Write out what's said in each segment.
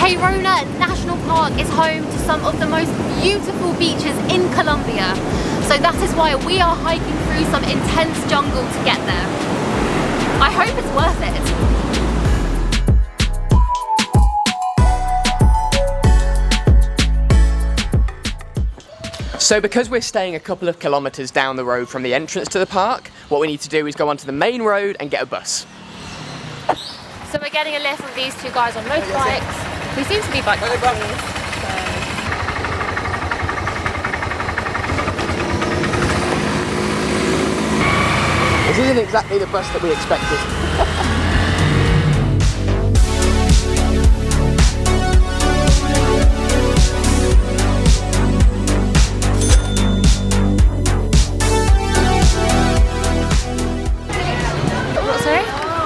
Tayrona National Park is home to some of the most beautiful beaches in Colombia. So that is why we are hiking through some intense jungle to get there. I hope it's worth it. So because we're staying a couple of kilometres down the road from the entrance to the park, what we need to do is go onto the main road and get a bus. So we're getting a lift with these two guys on motorbikes. We seem to be bike companies. This isn't exactly the bus that we expected.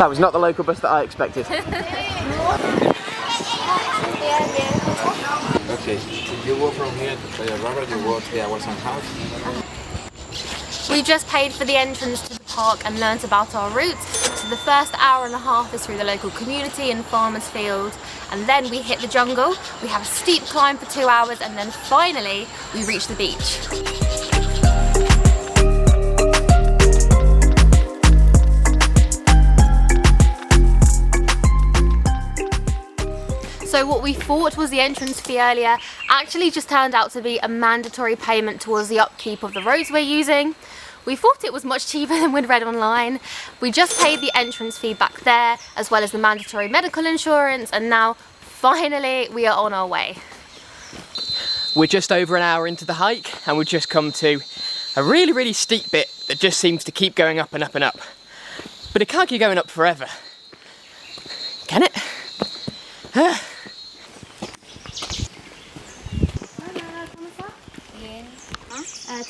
That was not the local bus that I expected. Okay, if you walk from here to Playa Brava, you walk 3 hours and a half. We just paid for the entrance to the park and learnt about our route. So the first hour and a half is through the local community and farmers field, and then we hit the jungle. We have a steep climb for 2 hours, and then finally we reach the beach. So what we thought was the entrance fee earlier actually just turned out to be a mandatory payment towards the upkeep of the roads we're using. We thought it was much cheaper than we'd read online. We just paid the entrance fee back there, as well as the mandatory medical insurance, and now finally we are on our way. We're just over an hour into the hike and we've just come to a really steep bit that just seems to keep going up and up and up. But it can't keep going up forever. Can it?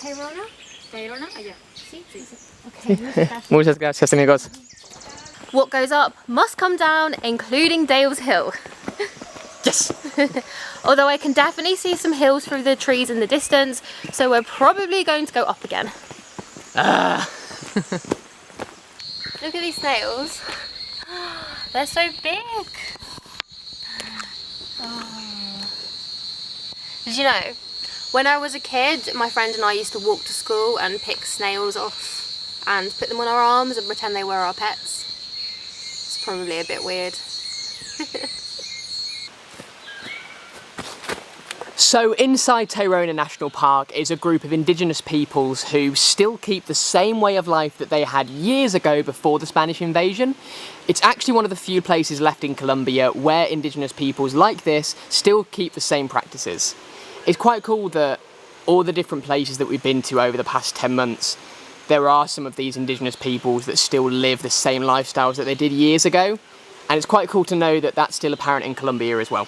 Tayrona? Tayrona, allá. Sí, sí. Okay. Muchas gracias, amigos. What goes up must come down, including Dale's Hill. Yes! Although I can definitely see some hills through the trees in the distance, so we're probably going to go up again. Look at these snails. They're so big. Oh. Did you know, when I was a kid, my friend and I used to walk to school and pick snails off and put them on our arms and pretend they were our pets. It's probably a bit weird. So inside Tayrona National Park is a group of indigenous peoples who still keep the same way of life that they had years ago before the Spanish invasion. It's actually one of the few places left in Colombia where indigenous peoples like this still keep the same practices. It's quite cool that all the different places that we've been to over the past 10 months, there are some of these indigenous peoples that still live the same lifestyles that they did years ago. And it's quite cool to know that that's still apparent in Colombia as well.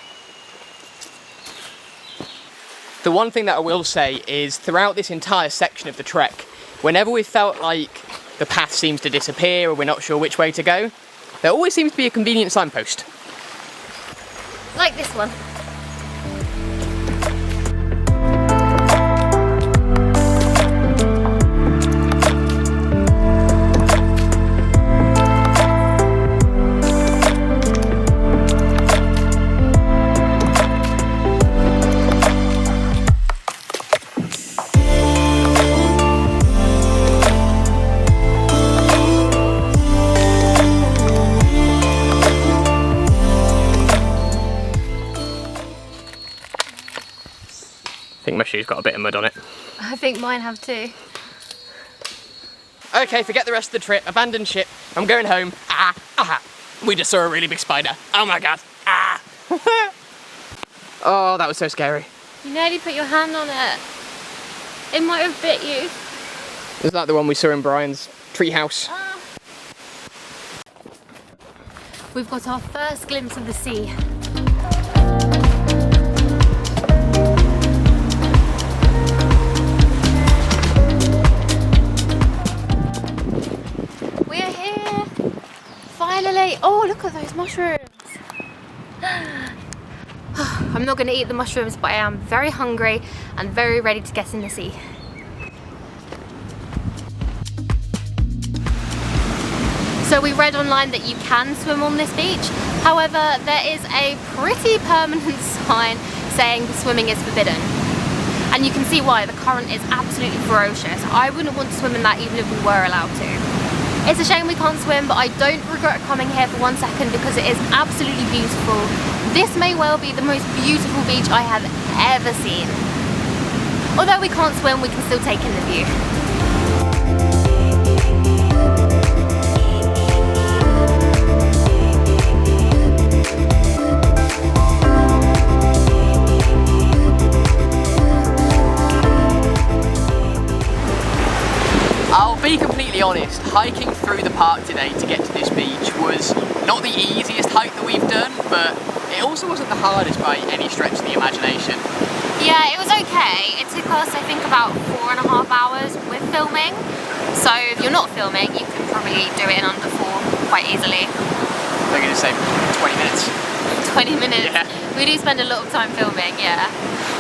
The one thing that I will say is throughout this entire section of the trek, whenever we felt like the path seems to disappear or we're not sure which way to go, there always seems to be a convenient signpost. Like this one. I think my shoe's got a bit of mud on it. I think mine have too. Okay, forget the rest of the trip. Abandon ship. I'm going home. We just saw a really big spider. Oh my god. Oh, that was so scary. You nearly put your hand on it. It might have bit you. Is that the one we saw in Brian's treehouse? We've got our first glimpse of the sea. We're here! Finally! Oh, look at those mushrooms! I'm not going to eat the mushrooms, but I am very hungry and very ready to get in the sea. So we read online that you can swim on this beach. However, there is a pretty permanent sign saying swimming is forbidden. And you can see why. The current is absolutely ferocious. I wouldn't want to swim in that even if we were allowed to. It's a shame we can't swim, but I don't regret coming here for 1 second because it is absolutely beautiful. This may well be the most beautiful beach I have ever seen. Although we can't swim, we can still take in the view. I'll be completely honest, hiking through the park today to get to this beach was not the easiest hike that we've done, but it also wasn't the hardest by any stretch of the imagination. Yeah, it was okay. It took us, I think, about 4.5 hours with filming. So if you're not filming, you can probably do it in under 4 quite easily. They're going to say 20 minutes. 20 minutes. Yeah. We do spend a lot of time filming, yeah.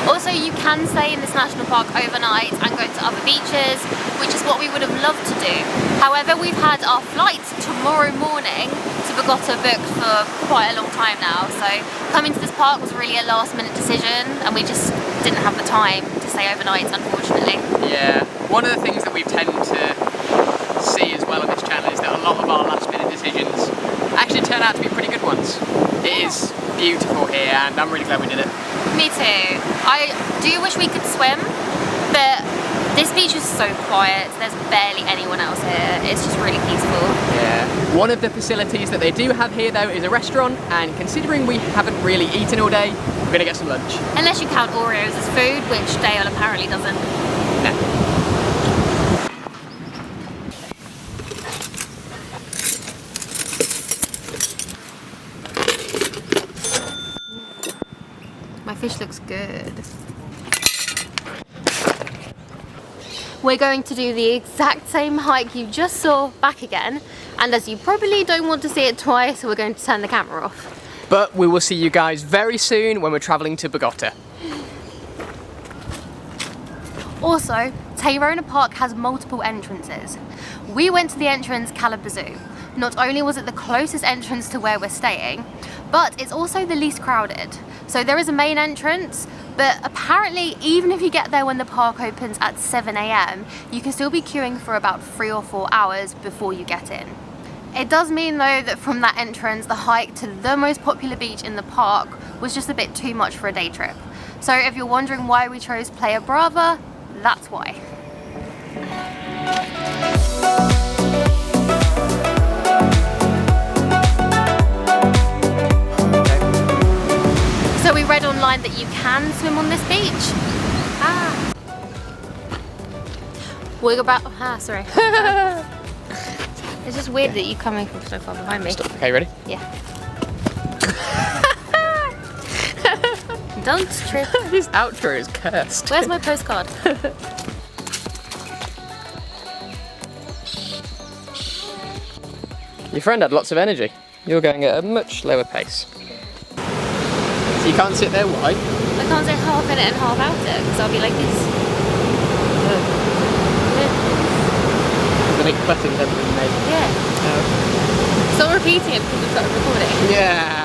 Also, you can stay in this national park overnight and go to other beaches, which is what we would have loved to do. However, we've had our flight tomorrow morning to Bogota booked for quite a long time now, so coming to this park was really a last minute decision and we just didn't have the time to stay overnight, unfortunately. Yeah, one of the things that we tend to see as well on this channel is that a lot of our last minute decisions actually turn out to be pretty good ones. It is beautiful here and I'm really glad we did it. Me too. I do wish we could swim, but this beach is so quiet, there's barely anyone else here. It's just really peaceful. Yeah. One of the facilities that they do have here though is a restaurant, and considering we haven't really eaten all day, we're gonna get some lunch. Unless you count Oreos as food, which Dale apparently doesn't. No. My fish looks good. We're going to do the exact same hike you just saw back again, and as you probably don't want to see it twice, we're going to turn the camera off. But we will see you guys very soon when we're travelling to Bogota. Also, Tayrona Park has multiple entrances. We went to the entrance Calabazo. Not only was it the closest entrance to where we're staying, but it's also the least crowded. So there is a main entrance, but apparently even if you get there when the park opens at 7 AM, you can still be queuing for about 3 or 4 hours before you get in. It does mean though that from that entrance, the hike to the most popular beach in the park was just a bit too much for a day trip. So if you're wondering why we chose Playa Brava, that's why. So we read online that you can swim on this beach. We're about, sorry. It's just weird that you're coming from so far behind me. Stop. Okay, ready? Yeah. Don't trip. His outro is cursed. Where's my postcard? Your friend had lots of energy. You're going at a much lower pace. So you can't sit there, why? I can't say half in it and half out it, because I'll be like this. The big buttons everything made. Yeah. Oh. Stop repeating it because we started recording. Yeah.